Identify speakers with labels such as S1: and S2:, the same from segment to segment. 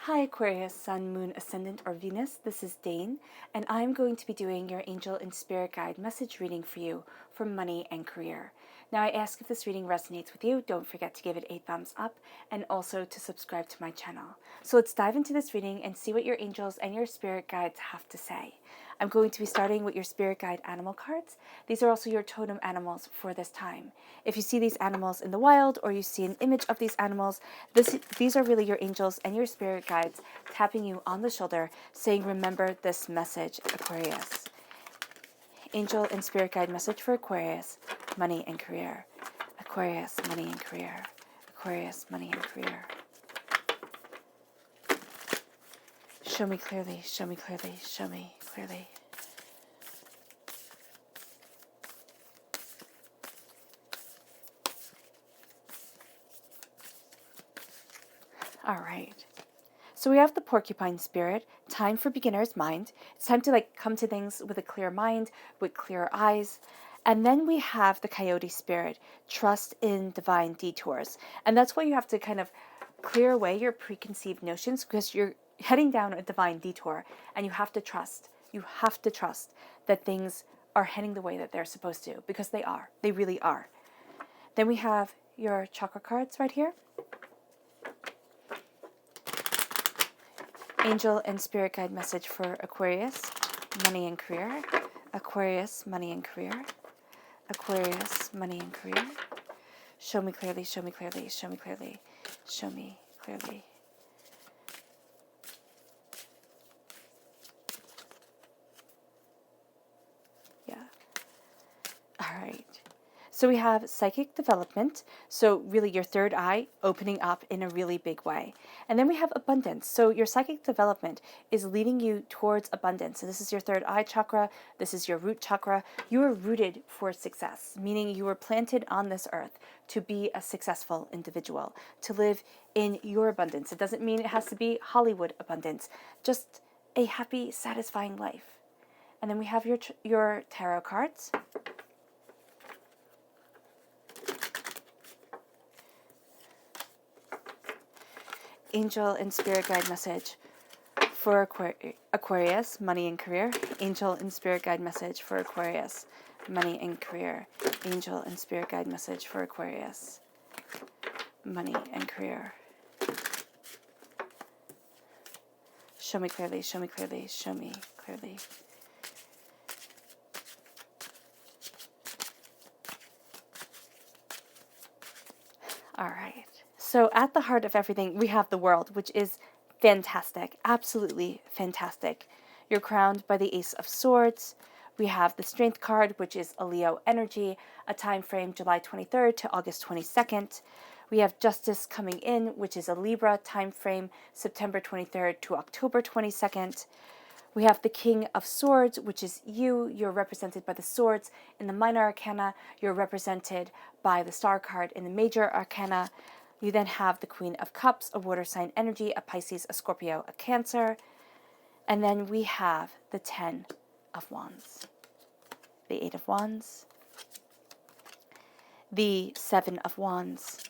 S1: Hi Aquarius, Sun, Moon, Ascendant, or Venus. This is Dane, and I'm going to be doing your Angel and Spirit Guide message reading for you for money and career. Now, I ask if this reading resonates with you, don't forget to give it a thumbs up and also to subscribe to my channel. So let's dive into this reading and see what your angels and your spirit guides have to say. I'm going to be starting with your spirit guide animal cards. These are also your totem animals for this time. If you see these animals in the wild or you see an image of these animals, these are really your angels and your spirit guides tapping you on the shoulder saying, remember this message, Aquarius. Angel and spirit guide message for Aquarius, money and career. Aquarius, money and career. Aquarius, money and career. Show me clearly, show me clearly, show me clearly. All right. So we have the porcupine spirit, time for beginner's mind. It's time to come to things with a clear mind, with clear eyes. And then we have the coyote spirit, trust in divine detours. And that's why you have to kind of clear away your preconceived notions, because you're heading down a divine detour and you have to trust. You have to trust that things are heading the way that they're supposed to, because they are. They really are. Then we have your chakra cards right here. Angel and spirit guide message for Aquarius, money and career. Aquarius, money and career. Aquarius, money and career. Show me clearly, show me clearly, show me clearly, show me clearly. Yeah. All right. So we have psychic development, so really your third eye opening up in a really big way. And then we have abundance. So your psychic development is leading you towards abundance. So this is your third eye chakra. This is your root chakra. You are rooted for success, meaning you were planted on this earth to be a successful individual, to live in your abundance. It doesn't mean it has to be Hollywood abundance, just a happy, satisfying life. And then we have your tarot cards. Angel and spirit guide message for Aquarius, money and career. Angel and spirit guide message for Aquarius, money and career. Angel and spirit guide message for Aquarius, money and career. Show me clearly, show me clearly, show me clearly. All right. So at the heart of everything, we have the world, which is fantastic, absolutely fantastic. You're crowned by the Ace of Swords. We have the Strength card, which is a Leo energy, a time frame July 23rd to August 22nd. We have Justice coming in, which is a Libra time frame September 23rd to October 22nd. We have the King of Swords, which is you. You're represented by the swords in the minor arcana. You're represented by the star card in the major arcana. You then have the Queen of Cups, a water sign energy, a Pisces, a Scorpio, a Cancer. And then we have the 10 of Wands, the 8 of Wands, the 7 of Wands,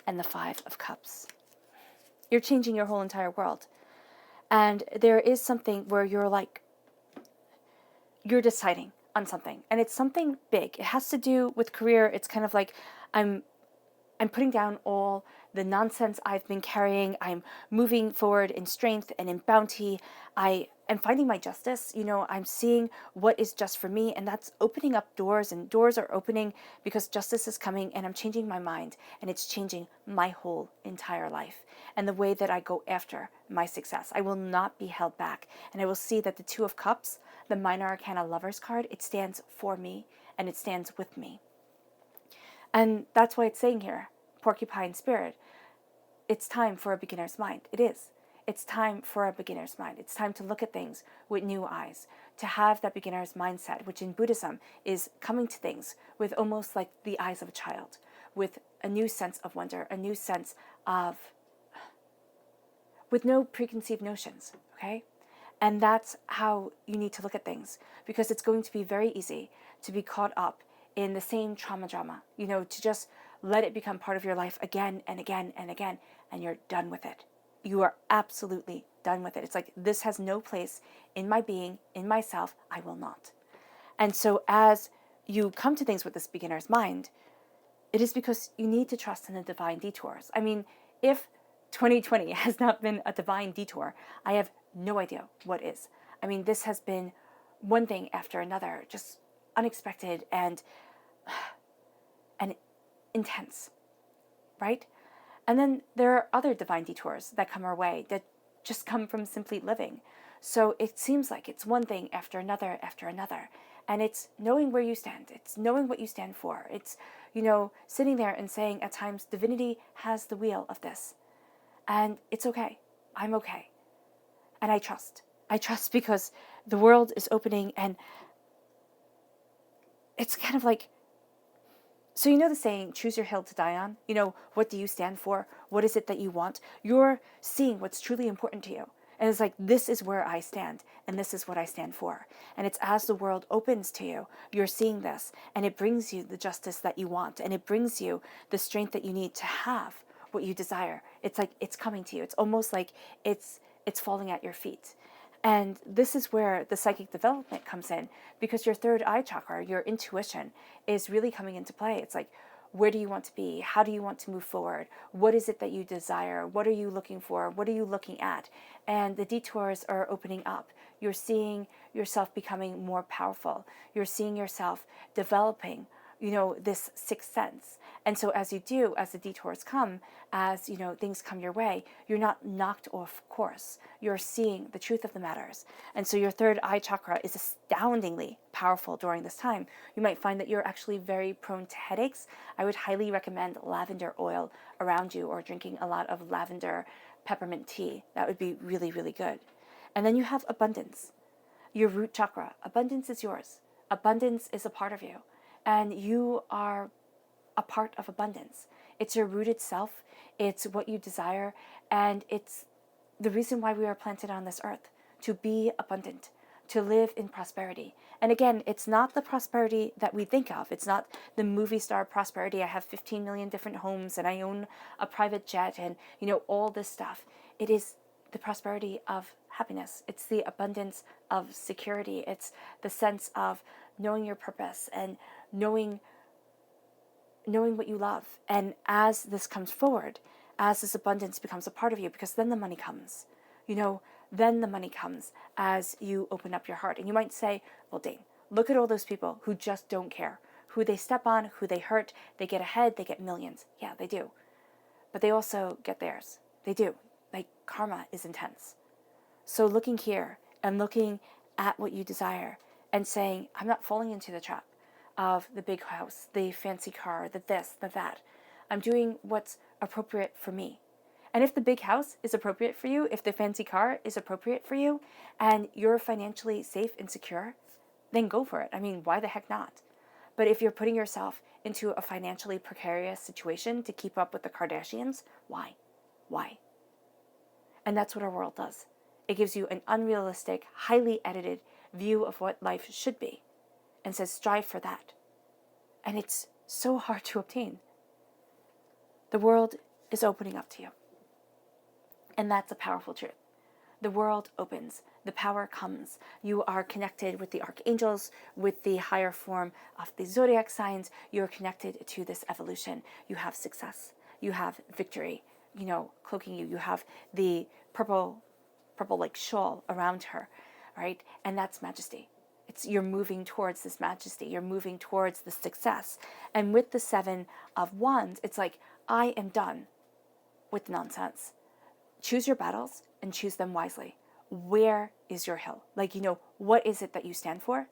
S1: and the 5 of Cups. You're changing your whole entire world. And there is something where you're deciding on something. And it's something big. It has to do with career. It's kind of like I'm putting down all the nonsense I've been carrying. I'm moving forward in strength and in bounty. I am finding my justice. I'm seeing what is just for me, and that's opening up doors, and doors are opening because justice is coming, and I'm changing my mind, and it's changing my whole entire life and the way that I go after my success. I will not be held back, and I will see that the 2 of Cups, the minor arcana lovers card, it stands for me, and it stands with me. And that's why it's saying here, porcupine spirit, it's time for a beginner's mind. It is. It's time for a beginner's mind. It's time to look at things with new eyes, to have that beginner's mindset, which in Buddhism is coming to things with almost like the eyes of a child, with a new sense of wonder, a new sense of, with no preconceived notions, okay? And that's how you need to look at things, because it's going to be very easy to be caught up in the same trauma drama, to just let it become part of your life again and again and again, and you're done with it. you are absolutely done with it. It's like, this has no place in my being, in myself. I will not. And so as you come to things with this beginner's mind, it is because you need to trust in the divine detours. I mean, if 2020 has not been a divine detour, I have no idea what is. I mean, this has been one thing after another, just unexpected and intense, right? And then there are other divine detours that come our way that just come from simply living. So it seems like it's one thing after another after another. And it's knowing where you stand. It's knowing what you stand for. It's, sitting there and saying at times, divinity has the wheel of this. And it's okay. I'm okay. And I trust. I trust because the world is opening, and it's kind of like, so the saying, choose your hill to die on? What do you stand for? What is it that you want? You're seeing what's truly important to you. And it's like, this is where I stand, and this is what I stand for. And it's as the world opens to you, you're seeing this, and it brings you the justice that you want, and it brings you the strength that you need to have what you desire. It's like it's coming to you. It's almost like it's falling at your feet. And this is where the psychic development comes in, because your third eye chakra, your intuition, is really coming into play. It's like, where do you want to be? How do you want to move forward? What is it that you desire? What are you looking for? What are you looking at? And the detours are opening up. You're seeing yourself becoming more powerful. You're seeing yourself developing, this sixth sense. And so as you do, as the detours come, as, things come your way, you're not knocked off course. You're seeing the truth of the matters. And so your third eye chakra is astoundingly powerful during this time. You might find that you're actually very prone to headaches. I would highly recommend lavender oil around you, or drinking a lot of lavender peppermint tea. That would be really, really good. And then you have abundance. Your root chakra. Abundance is yours. Abundance is a part of you. And you are a part of abundance. It's your rooted self. It's what you desire. And it's the reason why we are planted on this earth, to be abundant, to live in prosperity. And again, it's not the prosperity that we think of. It's not the movie star prosperity. I have 15 million different homes, and I own a private jet, and, all this stuff. It is the prosperity of happiness. It's the abundance of security. It's the sense of knowing your purpose and knowing what you love. And as this comes forward, as this abundance becomes a part of you, because then the money comes, then the money comes as you open up your heart. And you might say, well, Dane, look at all those people who just don't care, who they step on, who they hurt, they get ahead, they get millions. Yeah, they do. But they also get theirs. They do. Like, karma is intense. So looking here and looking at what you desire and saying, I'm not falling into the trap of the big house, the fancy car, the this, the that. I'm doing what's appropriate for me. And if the big house is appropriate for you, if the fancy car is appropriate for you, and you're financially safe and secure, then go for it. I mean, why the heck not? But if you're putting yourself into a financially precarious situation to keep up with the Kardashians, why? Why? And that's what our world does. It gives you an unrealistic, highly edited view of what life should be, and says strive for that. And it's so hard to obtain. The world is opening up to you. And that's a powerful truth. The world opens. The power comes. You are connected with the archangels, with the higher form of the zodiac signs. You're connected to this evolution. You have success. You have victory, cloaking you. You have the purple like shawl around her, right? And that's majesty. You're moving towards this majesty. You're moving towards the success. And with the 7 of Wands, it's like, I am done with nonsense. Choose your battles and choose them wisely. Where is your hill? Like, what is it that you stand for?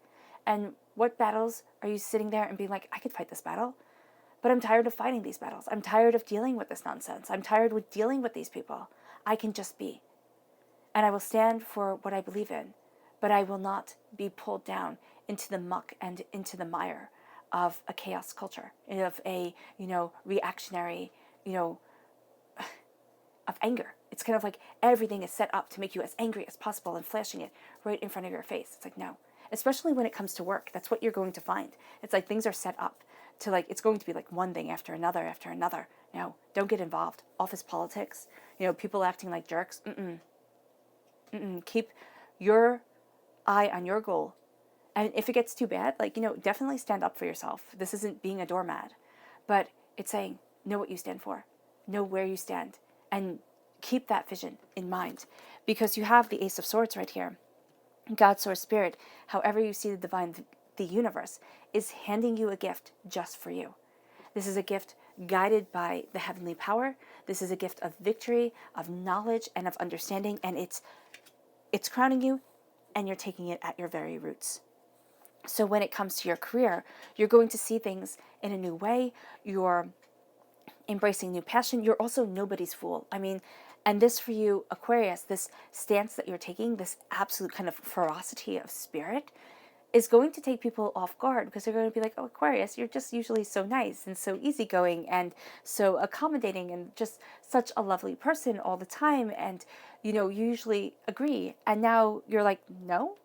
S1: And what battles are you sitting there and being like, I could fight this battle, but I'm tired of fighting these battles. I'm tired of dealing with this nonsense. I'm tired with dealing with these people. I can just be. And I will stand for what I believe in, but I will not be pulled down into the muck and into the mire of a chaos culture, of a, reactionary, of anger. It's kind of like everything is set up to make you as angry as possible and flashing it right in front of your face. It's like, no. Especially when it comes to work, that's what you're going to find. It's like things are set up to it's going to be like one thing after another after another. No, don't get involved. Office politics, People acting like jerks. Keep your eye on your goal. And if it gets too bad, definitely stand up for yourself. This isn't being a doormat, but it's saying, know what you stand for, know where you stand, and keep that vision in mind, because you have the Ace of Swords right here. God, Source, Spirit, however you see the divine, the universe, is handing you a gift just for you. This is a gift guided by the heavenly power. This is a gift of victory, of knowledge, and of understanding, and it's crowning you, and you're taking it at your very roots. So when it comes to your career, you're going to see things in a new way. You're embracing new passion. You're also nobody's fool. And this for you, Aquarius, this stance that you're taking, this absolute kind of ferocity of spirit, is going to take people off guard, because they're going to be like, oh, Aquarius, you're just usually so nice and so easygoing and so accommodating and just such a lovely person all the time. And, you usually agree. And now you're like, no?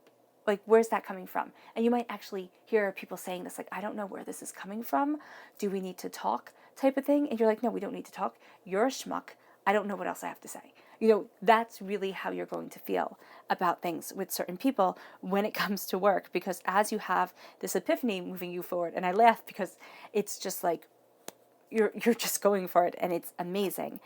S1: Where's that coming from? And you might actually hear people saying this, I don't know where this is coming from. Do we need to talk, type of thing? And you're like, no, we don't need to talk. You're a schmuck. I don't know what else I have to say. That's really how you're going to feel about things with certain people when it comes to work, because as you have this epiphany moving you forward, and I laugh because it's just you're just going for it, and it's amazing.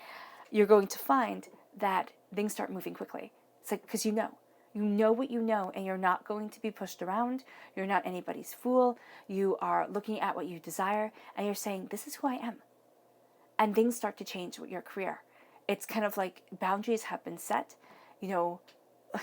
S1: You're going to find that things start moving quickly. It's because you know what you know, and you're not going to be pushed around. You're not anybody's fool. You are looking at what you desire, and you're saying, this is who I am. And things start to change with your career. It's kind of like boundaries have been set,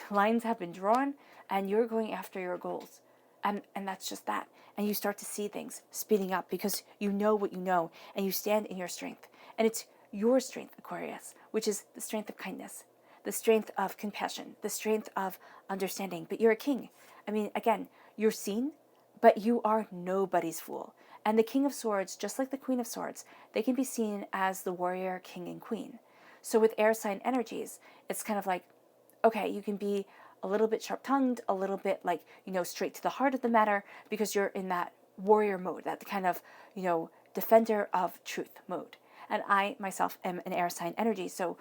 S1: lines have been drawn, and you're going after your goals. And that's just that. And you start to see things speeding up because you know what you know, and you stand in your strength. And it's your strength, Aquarius, which is the strength of kindness, the strength of compassion, the strength of understanding. But you're a king. Again, you're seen, but you are nobody's fool. And the King of Swords, just like the Queen of Swords, they can be seen as the warrior, king, and queen. So with air sign energies, it's kind of like, okay, you can be a little bit sharp-tongued, a little bit straight to the heart of the matter, because you're in that warrior mode, that kind of, defender of truth mode. And I myself am an air sign energy. So,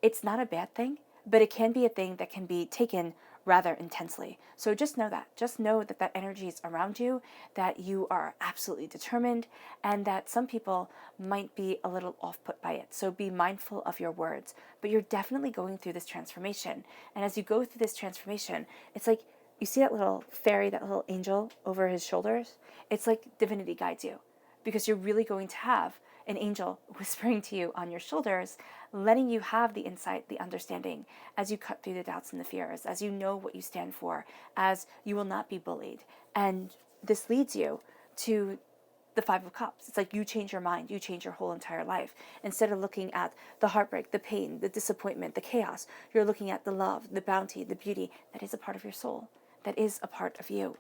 S1: it's not a bad thing, but it can be a thing that can be taken rather intensely. So just know that. Just know that that energy is around you, that you are absolutely determined, and that some people might be a little off-put by it. So be mindful of your words. But you're definitely going through this transformation. And as you go through this transformation, it's like you see that little fairy, that little angel over his shoulders? It's like divinity guides you, because you're really going to have an angel whispering to you on your shoulders, letting you have the insight, the understanding, as you cut through the doubts and the fears, as you know what you stand for, as you will not be bullied. And this leads you to the Five of Cups. It's like you change your mind, you change your whole entire life. Instead of looking at the heartbreak, the pain, the disappointment, the chaos, you're looking at the love, the bounty, the beauty that is a part of your soul, that is a part of you.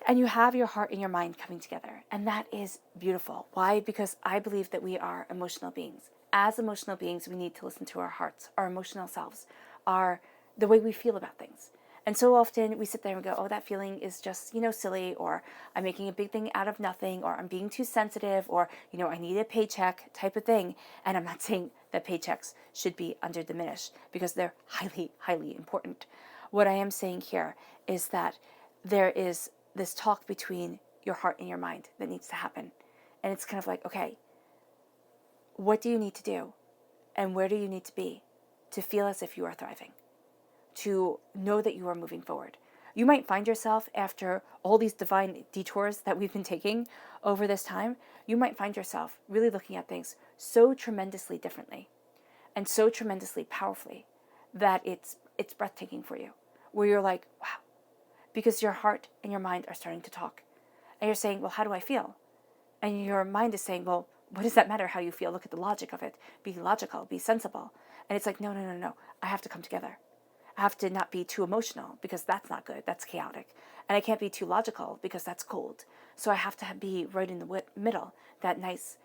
S1: And you have your heart and your mind coming together. And that is beautiful. Why? Because I believe that we are emotional beings. As emotional beings, we need to listen to our hearts, our emotional selves, the way we feel about things. And so often we sit there and go, oh, that feeling is just, silly, or I'm making a big thing out of nothing, or I'm being too sensitive, or, I need a paycheck type of thing. And I'm not saying that paychecks should be diminished, because they're highly, highly important. What I am saying here is that there is this talk between your heart and your mind that needs to happen. And it's kind of like, okay, what do you need to do? And where do you need to be to feel as if you are thriving? To know that you are moving forward. You might find yourself, after all these divine detours that we've been taking over this time, you might find yourself really looking at things so tremendously differently and so tremendously powerfully that it's breathtaking for you, where you're like, wow, because your heart and your mind are starting to talk. And you're saying, well, how do I feel? And your mind is saying, well, what does that matter how you feel? Look at the logic of it. Be logical, be sensible. And it's like, no. I have to come together. I have to not be too emotional, because that's not good. That's chaotic. And I can't be too logical, because that's cold. So I have to be right in the middle, that nice,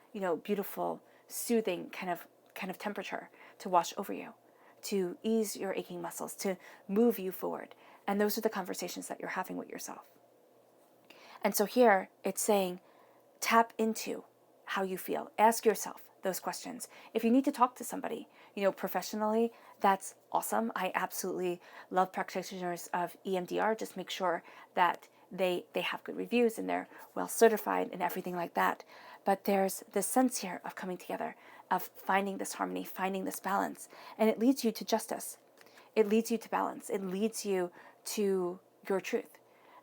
S1: beautiful, soothing kind of temperature to wash over you, to ease your aching muscles, to move you forward. And those are the conversations that you're having with yourself. And so here it's saying, tap into how you feel. Ask yourself, those questions. If you need to talk to somebody, professionally, that's awesome. I absolutely love practitioners of EMDR. Just make sure that they have good reviews and they're well certified and everything like that. But there's this sense here of coming together, of finding this harmony, finding this balance, and it leads you to justice. It leads you to balance. It leads you to your truth.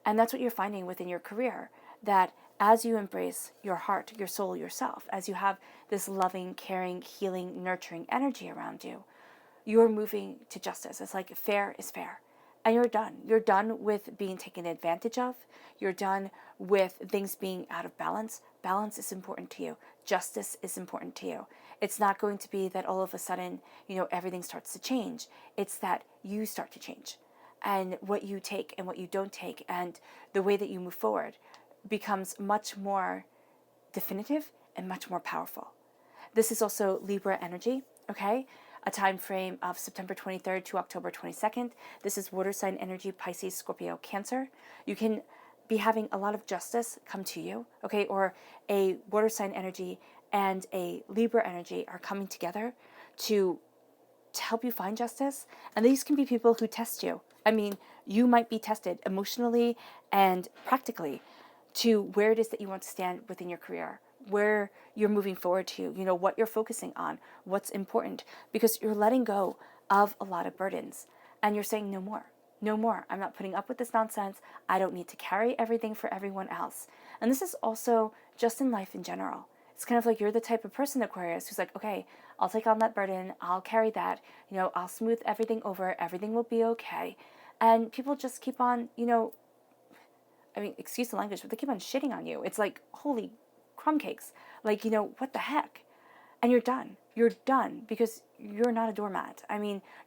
S1: And that's what you're finding within your career, that as you embrace your heart, your soul, yourself, as you have this loving, caring, healing, nurturing energy around you, you're moving to justice. It's like fair is fair. And you're done. You're done with being taken advantage of. You're done with things being out of balance. Balance is important to you. Justice is important to you. It's not going to be that all of a sudden, everything starts to change. It's that you start to change. And what you take and what you don't take and the way that you move forward becomes much more definitive and much more powerful. This is also Libra energy, okay? A time frame of September 23rd to October 22nd. This is water sign energy, Pisces, Scorpio, Cancer. You can be having a lot of justice come to you, okay? Or a water sign energy and a Libra energy are coming together to help you find justice. And these can be people who test you. I mean, you might be tested emotionally and practically to where it is that you want to stand within your career, where you're moving forward to, what you're focusing on, what's important, because you're letting go of a lot of burdens and you're saying no more. No more. I'm not putting up with this nonsense. I don't need to carry everything for everyone else. And this is also just in life in general. It's kind of like you're the type of person, Aquarius, who's like, okay, I'll take on that burden. I'll carry that. I'll smooth everything over. Everything will be okay. And people just keep on, excuse the language, but they keep on shitting on you. It's like, holy crumb cakes. Like, what the heck? And you're done. You're done because you're not a doormat.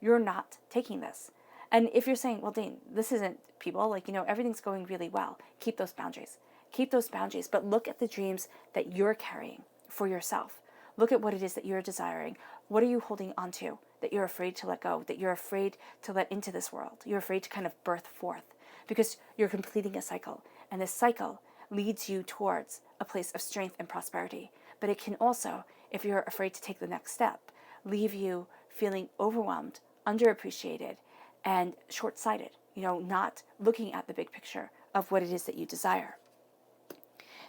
S1: You're not taking this. And if you're saying, well, Dane, this isn't people, everything's going really well. Keep those boundaries. Keep those boundaries. But look at the dreams that you're carrying for yourself. Look at what it is that you're desiring. What are you holding on to that you're afraid to let go, that you're afraid to let into this world? You're afraid to kind of birth forth because you're completing a cycle. And this cycle leads you towards a place of strength and prosperity. But it can also, if you're afraid to take the next step, leave you feeling overwhelmed, underappreciated, and short-sighted, not looking at the big picture of what it is that you desire.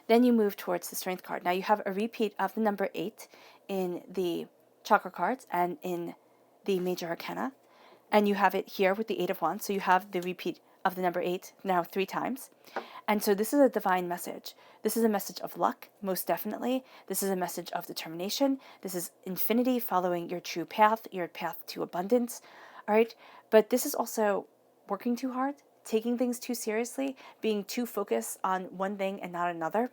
S1: Then you move towards the Strength card. Now you have a repeat of the number 8 in the Chakra cards and in the Major Arcana. And you have it here with the 8 of Wands. So you have the repeat of the number 8 now 3 times. And so this is a divine message. This is a message of luck, most definitely. This is a message of determination. This is infinity, following your true path, your path to abundance. All right. But this is also working too hard, taking things too seriously, being too focused on one thing and not another.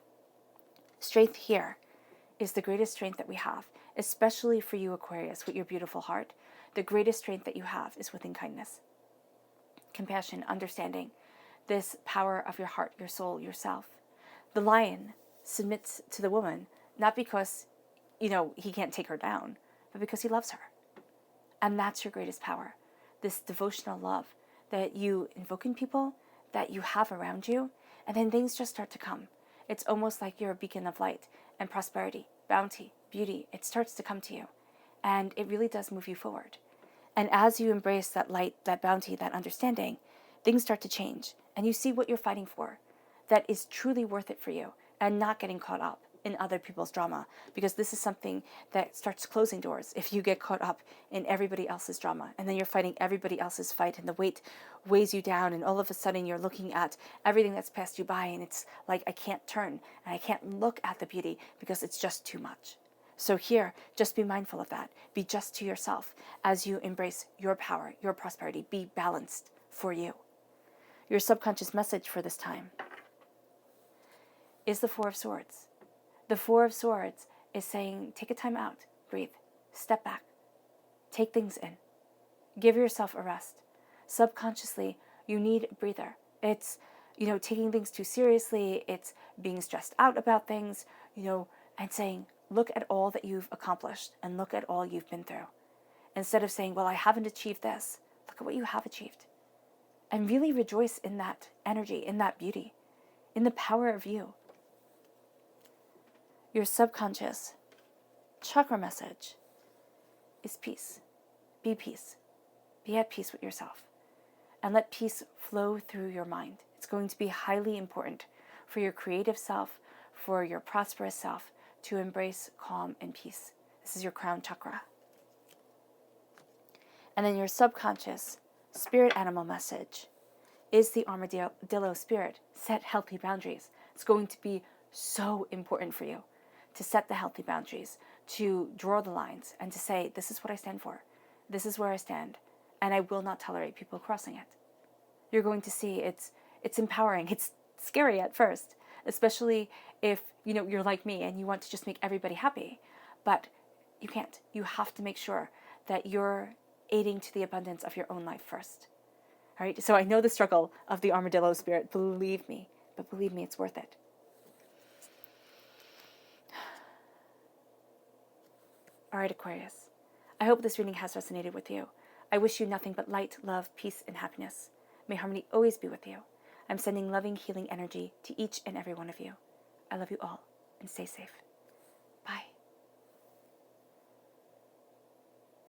S1: Strength here is the greatest strength that we have, especially for you, Aquarius, with your beautiful heart. The greatest strength that you have is within kindness, compassion, understanding, this power of your heart, your soul, yourself. The lion submits to the woman, not because, he can't take her down, but because he loves her. And that's your greatest power. This devotional love that you invoke in people, that you have around you, and then things just start to come. It's almost like you're a beacon of light and prosperity, bounty, beauty. It starts to come to you, and it really does move you forward. And as you embrace that light, that bounty, that understanding, things start to change, and you see what you're fighting for that is truly worth it for you, and not getting caught up in other people's drama, because this is something that starts closing doors if you get caught up in everybody else's drama, and then you're fighting everybody else's fight, and the weight weighs you down, and all of a sudden you're looking at everything that's passed you by, and it's like, I can't turn and I can't look at the beauty because it's just too much. So here, just be mindful of that. Be just to yourself as you embrace your power, your prosperity. Be balanced for you. Your subconscious message for this time is the 4 of Swords. The 4 of Swords is saying, take a time out, breathe, step back, take things in, give yourself a rest. Subconsciously, you need a breather. It's, taking things too seriously. It's being stressed out about things, and saying, look at all that you've accomplished and look at all you've been through. Instead of saying, well, I haven't achieved this, look at what you have achieved. And really rejoice in that energy, in that beauty, in the power of you. Your subconscious chakra message is peace. Be peace. Be at peace with yourself. And let peace flow through your mind. It's going to be highly important for your creative self, for your prosperous self, to embrace calm and peace. This is your crown chakra. And then your subconscious spirit animal message is the armadillo spirit. Set healthy boundaries. It's going to be so important for you to set the healthy boundaries, to draw the lines, and to say, this is what I stand for. This is where I stand, and I will not tolerate people crossing it. You're going to see it's empowering. It's scary at first, especially if you're like me and you want to just make everybody happy, but you can't. You have to make sure that you're aiding to the abundance of your own life first. All right. So I know the struggle of the armadillo spirit. Believe me, but believe me, it's worth it. All right, Aquarius. I hope this reading has resonated with you. I wish you nothing but light, love, peace, and happiness. May harmony always be with you. I'm sending loving, healing energy to each and every one of you. I love you all, and stay safe.